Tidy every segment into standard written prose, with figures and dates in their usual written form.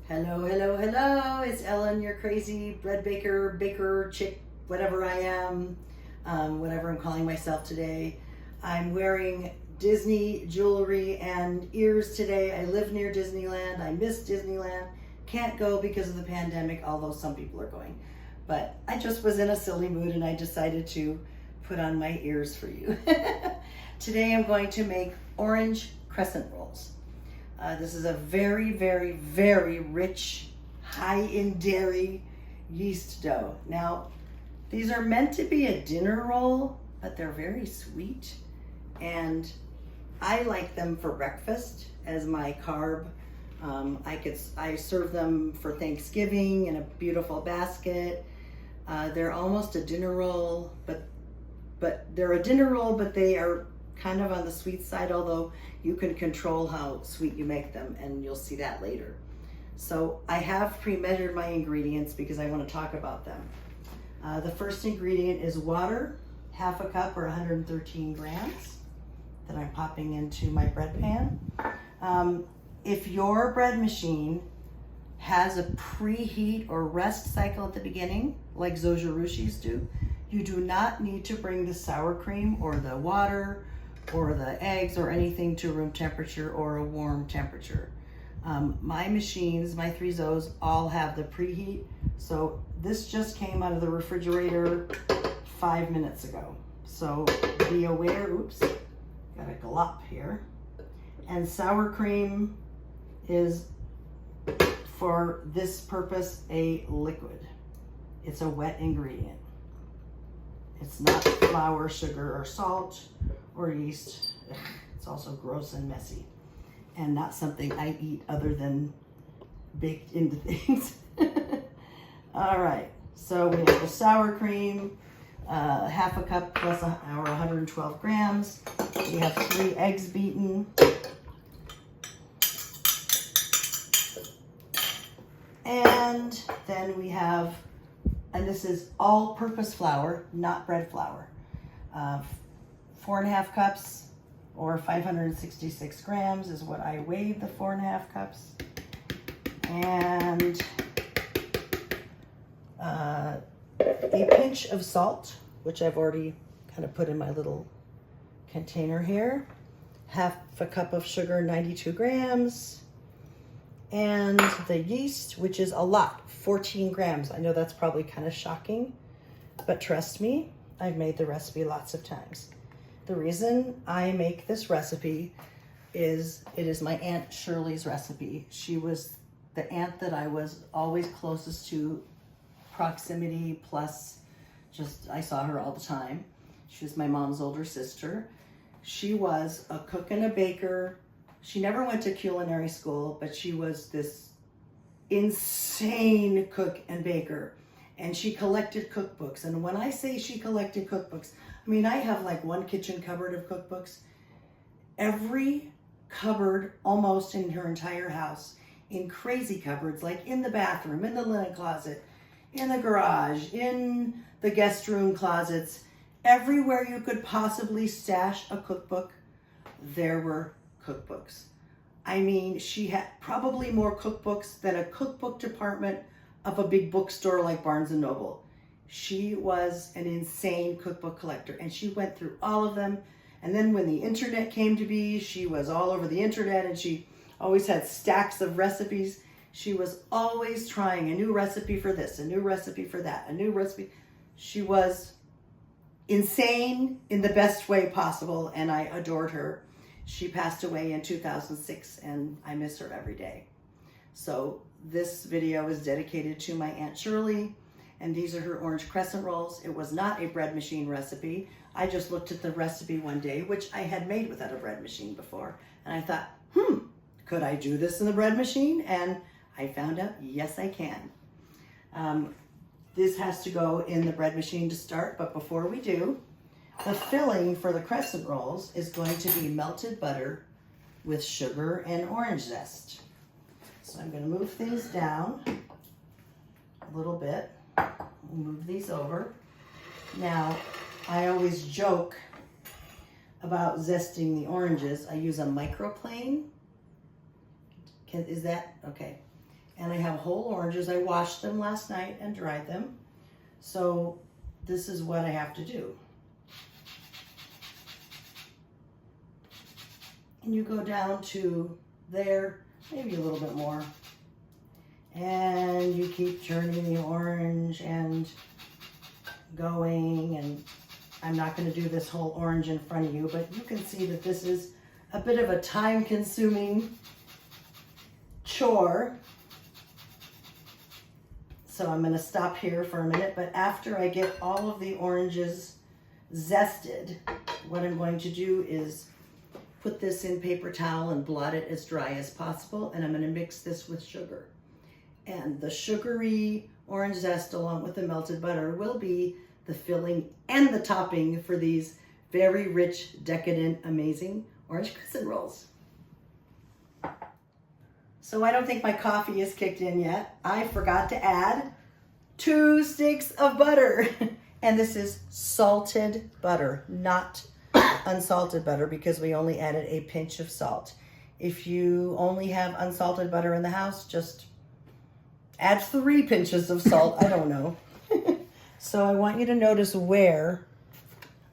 Hello, hello, hello. It's Ellen, your crazy bread baker, chick, whatever I am, whatever I'm calling myself today. I'm wearing Disney jewelry and ears today. I live near Disneyland. I miss Disneyland. Can't go because of the pandemic, although some people are going. But I just was in a silly mood and I decided to put on my ears for you. Today I'm going to make orange crescent rolls. This is a very, very, very rich, high in dairy yeast dough. Now, these are meant to be a dinner roll, but they're very sweet. And I like them for breakfast as my carb. I serve them for Thanksgiving in a beautiful basket. They're almost a dinner roll, but they're a dinner roll, but they are kind of on the sweet side, although you can control how sweet you make them, and you'll see that later. So I have pre-measured my ingredients because I want to talk about them. The first ingredient is water, half a cup or 113 grams that I'm popping into my bread pan. If your bread machine has a preheat or rest cycle at the beginning, like Zojirushis do, you do not need to bring the sour cream or the water or the eggs or anything to room temperature or a warm temperature. My machines, my 3 Zos, all have the preheat. So this just came out of the refrigerator 5 minutes ago. So be aware, oops, got a glop here. And sour cream is, for this purpose, a liquid. It's a wet ingredient. It's not flour, sugar, or salt, or yeast. Ugh, it's also gross and messy, and not something I eat other than baked into things. All right, so we have the sour cream, half a cup plus our 112 grams. We have 3 eggs beaten. And then we have, and this is all-purpose flour, not bread flour. 4.5 cups or 566 grams is what I weighed the 4.5 cups. And a pinch of salt, which I've already kind of put in my little container here. Half a cup of sugar, 92 grams. And the yeast, which is a lot, 14 grams. I know that's probably kind of shocking, but trust me, I've made the recipe lots of times. The reason I make this recipe is it is my Aunt Shirley's recipe. She was the aunt that I was always closest to, proximity plus just I saw her all the time. She was my mom's older sister. She was a cook and a baker. She never went to culinary school, but she was this insane cook and baker. And she collected cookbooks. And when I say she collected cookbooks, I mean, I have like one kitchen cupboard of cookbooks. Every cupboard almost in her entire house, in crazy cupboards, like in the bathroom, in the linen closet, in the garage, in the guest room closets, everywhere you could possibly stash a cookbook, there were cookbooks. I mean, she had probably more cookbooks than a cookbook department of a big bookstore like Barnes & Noble. She was an insane cookbook collector, and she went through all of them. And then when the internet came to be, she was all over the internet, and she always had stacks of recipes. She was always trying a new recipe for this, a new recipe for that, a new recipe. She was insane in the best way possible, and I adored her. She passed away in 2006, and I miss her every day. So this video is dedicated to my Aunt Shirley, and these are her orange crescent rolls. It was not a bread machine recipe. I just looked at the recipe one day, which I had made without a bread machine before, and I thought, could I do this in the bread machine? And I found out, yes, I can. This has to go in the bread machine to start, but before we do, the filling for the crescent rolls is going to be melted butter with sugar and orange zest. So I'm going to move things down a little bit. Move these over. Now, I always joke about zesting the oranges. I use a microplane. Is that okay? And I have whole oranges. I washed them last night and dried them. So this is what I have to do. And you go down to there, maybe a little bit more. And you keep churning the orange and going. And I'm not going to do this whole orange in front of you, but you can see that this is a bit of a time-consuming chore. So I'm going to stop here for a minute, but after I get all of the oranges zested, what I'm going to do is put this in paper towel and blot it as dry as possible, and I'm going to mix this with sugar. And the sugary orange zest along with the melted butter will be the filling and the topping for these very rich, decadent, amazing orange crescent rolls. So I don't think my coffee is kicked in yet. I forgot to add 2 sticks of butter. And this is salted butter, not unsalted butter, because we only added a pinch of salt. If you only have unsalted butter in the house, just add 3 pinches of salt. I don't know. So I want you to notice where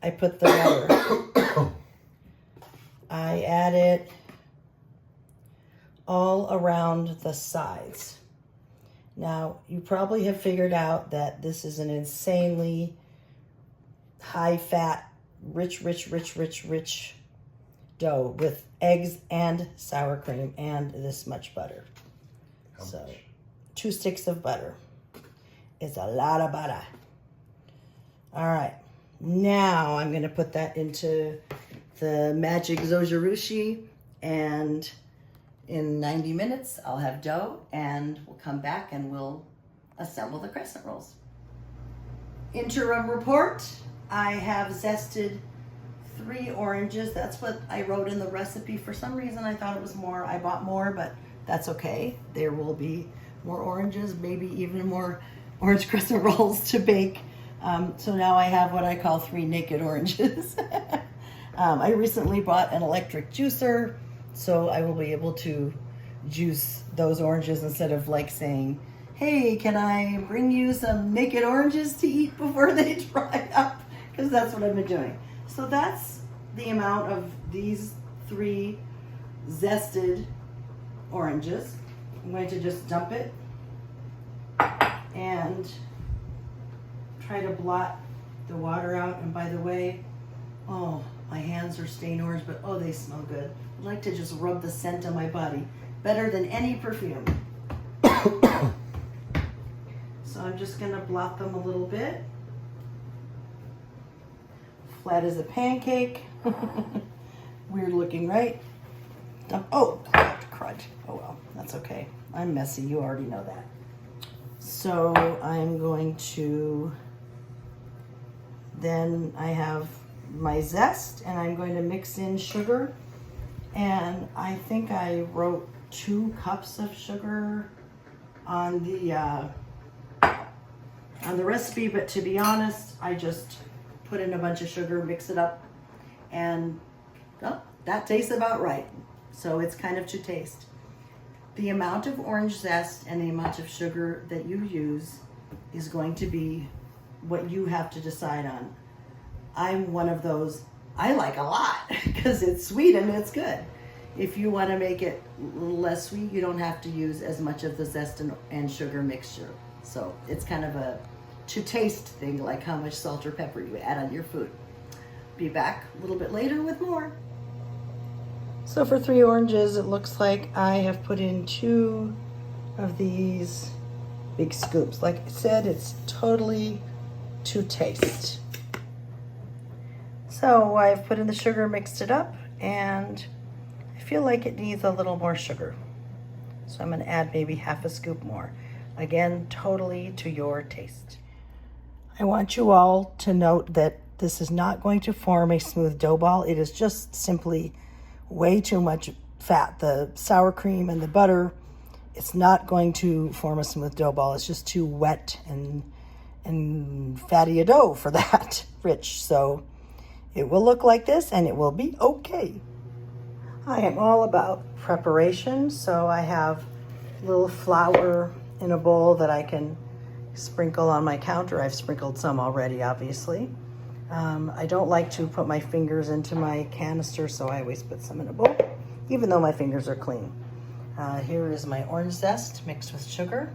I put the butter. I add it all around the sides. Now, you probably have figured out that this is an insanely high-fat, rich dough with eggs and sour cream and this much butter. So, 2 sticks of butter. It's a lot of butter. All right, now I'm going to put that into the magic zojirushi, and in 90 minutes, I'll have dough, and we'll come back and we'll assemble the crescent rolls. Interim report, I have zested 3 oranges. That's what I wrote in the recipe. For some reason, I thought it was more. I bought more, but that's okay. There will be more oranges, maybe even more orange crescent rolls to bake. So now I have what I call 3 naked oranges. I recently bought an electric juicer, so I will be able to juice those oranges instead of like saying, hey, can I bring you some naked oranges to eat before they dry up? Because that's what I've been doing. So that's the amount of these 3 zested oranges. I'm going to just dump it and try to blot the water out. And by the way, oh, my hands are stained orange, but oh, they smell good. I like to just rub the scent on my body. Better than any perfume. So I'm just gonna blot them a little bit. Flat as a pancake. Weird looking, right? Oh, crud. Oh well, that's okay. I'm messy, you already know that. So I'm going to, then I have my zest, and I'm going to mix in sugar. And I think I wrote 2 cups of sugar on the recipe, but to be honest, I just put in a bunch of sugar, mix it up, and oh, that tastes about right. So it's kind of to taste. The amount of orange zest and the amount of sugar that you use is going to be what you have to decide on. I'm one of those, I like a lot because it's sweet and it's good. If you want to make it less sweet, you don't have to use as much of the zest and sugar mixture. So it's kind of a to taste thing, like how much salt or pepper you add on your food. Be back a little bit later with more. So for 3 oranges, it looks like I have put in 2 of these big scoops. Like I said, it's totally to taste. So I've put in the sugar, mixed it up, and I feel like it needs a little more sugar. So I'm gonna add maybe half a scoop more. Again, totally to your taste. I want you all to note that this is not going to form a smooth dough ball. It is just simply way too much fat. The sour cream and the butter, it's not going to form a smooth dough ball. It's just too wet and fatty a dough for that, rich. So it will look like this and it will be okay. I am all about preparation, so I have little flour in a bowl that I can sprinkle on my counter. I've sprinkled some already, obviously. I don't like to put my fingers into my canister, so I always put some in a bowl, even though my fingers are clean. Here is my orange zest mixed with sugar.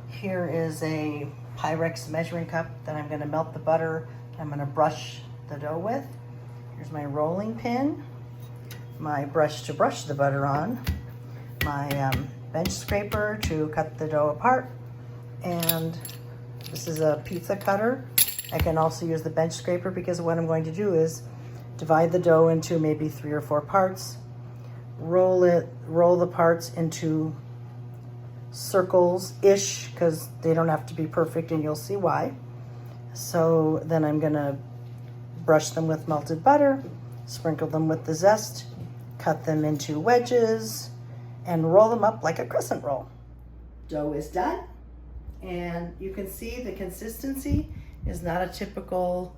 Here is a Pyrex measuring cup that I'm going to melt the butter. I'm going to brush the dough with. Here's my rolling pin, my brush to brush the butter on, my bench scraper to cut the dough apart, and this is a pizza cutter. I can also use the bench scraper because what I'm going to do is divide the dough into maybe 3 or 4 parts, roll the parts into circles-ish, because they don't have to be perfect, and you'll see why. So then I'm gonna brush them with melted butter, sprinkle them with the zest, cut them into wedges, and roll them up like a crescent roll. Dough is done, and you can see the consistency is not a typical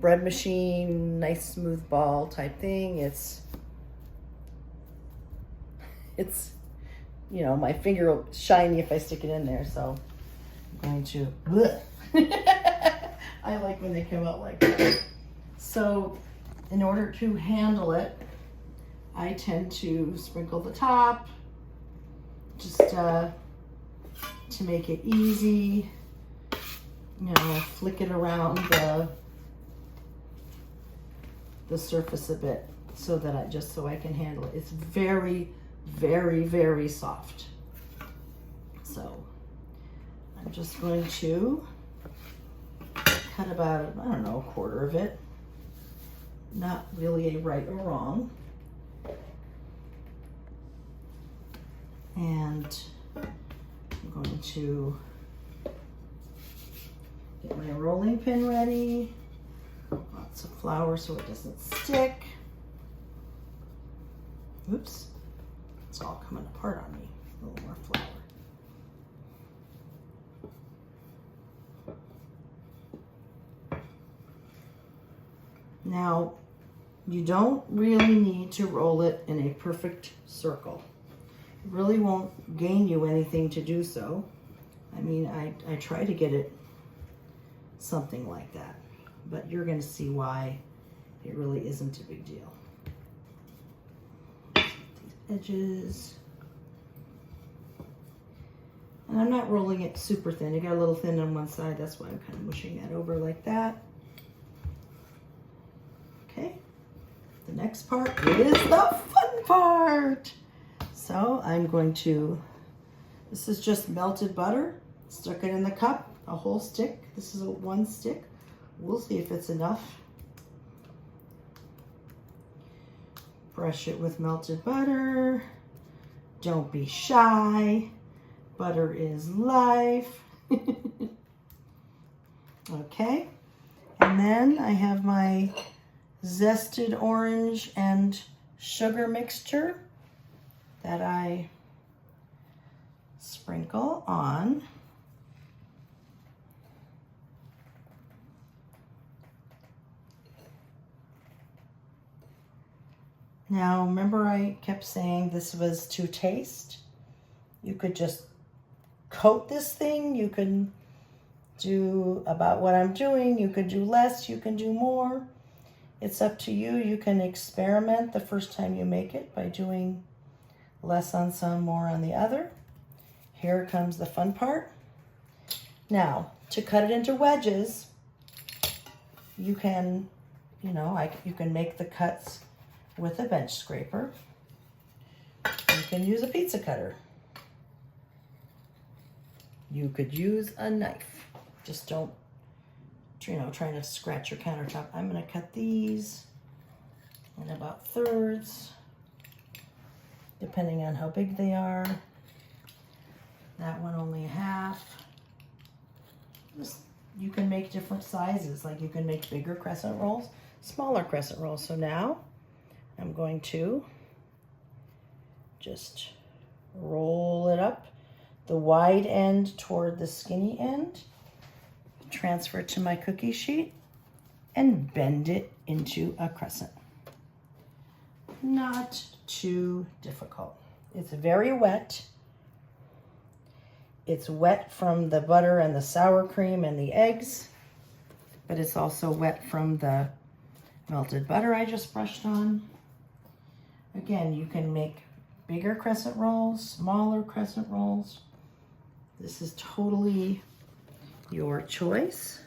bread machine, nice smooth ball type thing. It's you know, my finger will shiny if I stick it in there, so I'm going to, I like when they come out like that. So in order to handle it, I tend to sprinkle the top, just to make it easy, you know, flick it around the surface a bit so that I can handle it. It's very, very, very soft. So I'm just going to cut about, I don't know, a quarter of it. Not really a right or wrong. And I'm going to get my rolling pin ready. Lots of flour so it doesn't stick. Oops, it's all coming apart on me. A little more flour. Now, you don't really need to roll it in a perfect circle. It really won't gain you anything to do so. I mean, I try to get it something like that, but you're going to see why it really isn't a big deal. These edges. And I'm not rolling it super thin. It got a little thin on one side. That's why I'm kind of mushing that over like that. Okay. The next part is the fun part. So I'm going to, this is just melted butter. Stuck it in the cup, a whole stick. This is one stick. We'll see if it's enough. Brush it with melted butter. Don't be shy. Butter is life. Okay. And then I have my zested orange and sugar mixture that I sprinkle on. Now, remember I kept saying this was to taste? You could just coat this thing. You can do about what I'm doing. You can do less. You can do more. It's up to you. You can experiment the first time you make it by doing less on some, more on the other. Here comes the fun part. Now, to cut it into wedges, you can, you know, you can make the cuts with a bench scraper. You can use a pizza cutter. You could use a knife. Just don't, you know, trying to scratch your countertop. I'm going to cut these in about thirds, depending on how big they are. That one only half. You can make different sizes. Like you can make bigger crescent rolls, smaller crescent rolls. So now I'm going to just roll it up, the wide end toward the skinny end, transfer it to my cookie sheet, and bend it into a crescent. Not too difficult. It's very wet, It's wet from the butter and the sour cream and the eggs, but it's also wet from the melted butter I just brushed on. Again, you can make bigger crescent rolls, smaller crescent rolls. This is totally your choice.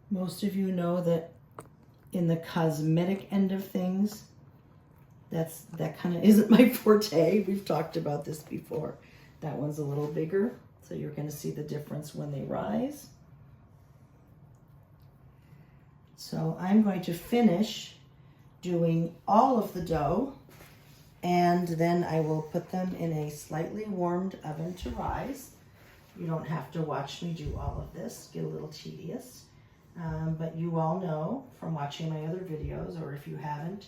Most of you know that in the cosmetic end of things, that kind of isn't my forte. We've talked about this before. That one's a little bigger, so you're going to see the difference when they rise. So I'm going to finish doing all of the dough, and then I will put them in a slightly warmed oven to rise. You don't have to watch me do all of this, get a little tedious. But you all know from watching my other videos, or if you haven't,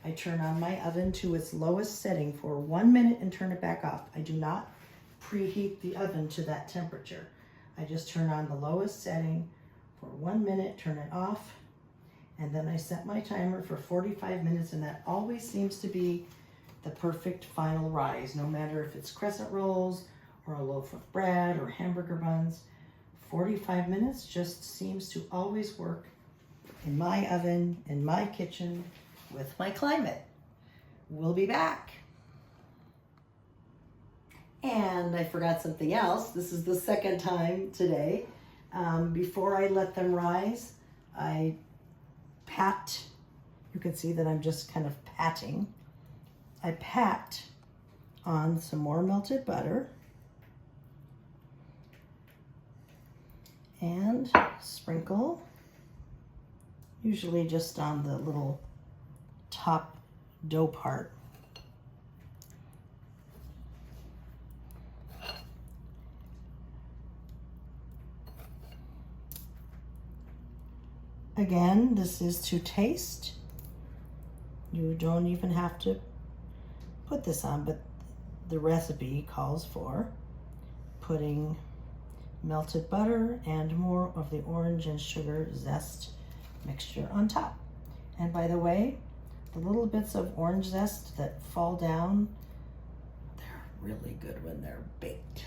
I turn on my oven to its lowest setting for 1 minute and turn it back off. I do not preheat the oven to that temperature. I just turn on the lowest setting for 1 minute, turn it off, and then I set my timer for 45 minutes, and that always seems to be the perfect final rise, no matter if it's crescent rolls or a loaf of bread or hamburger buns. 45 minutes just seems to always work in my oven, in my kitchen, with my climate. We'll be back. And I forgot something else. This is the second time today. Before I let them rise, I pat. You can see that I'm just kind of patting. I pat on some more melted butter and sprinkle, usually just on the little top dough part. Again, this is to taste. You don't even have to put this on, but the recipe calls for putting melted butter and more of the orange and sugar zest mixture on top. And by the way, the little bits of orange zest that fall down, they're really good when they're baked.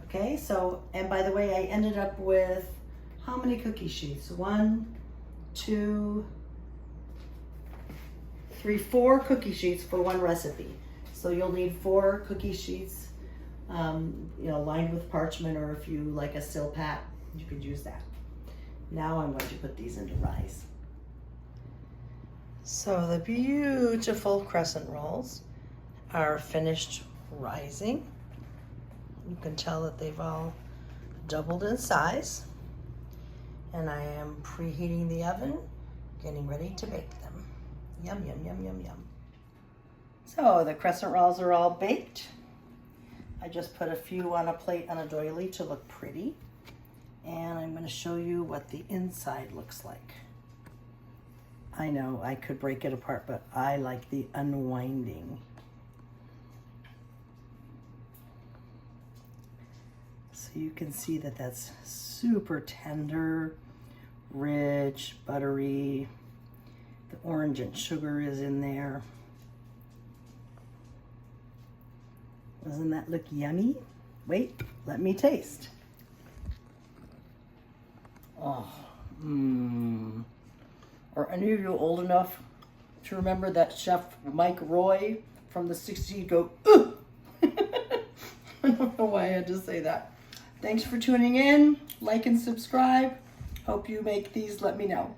Okay, so, and by the way, I ended up with how many cookie sheets? 1, 2, 3, 4 cookie sheets for one recipe. So you'll need 4 cookie sheets, lined with parchment, or if you like a Silpat, you could use that. Now I'm going to put these into rise. So the beautiful crescent rolls are finished rising. You can tell that they've all doubled in size. And I am preheating the oven, getting ready to bake them. Yum, yum, yum, yum, yum. So the crescent rolls are all baked. I just put a few on a plate on a doily to look pretty. And I'm going to show you what the inside looks like. I know I could break it apart, but I like the unwinding. So you can see that that's super tender, rich, buttery. The orange and sugar is in there. Doesn't that look yummy? Wait, let me taste. Oh, Are any of you old enough to remember that Chef Mike Roy from the 60s go, ugh? I don't know why I had to say that. Thanks for tuning in. Like and subscribe. Hope you make these. Let me know.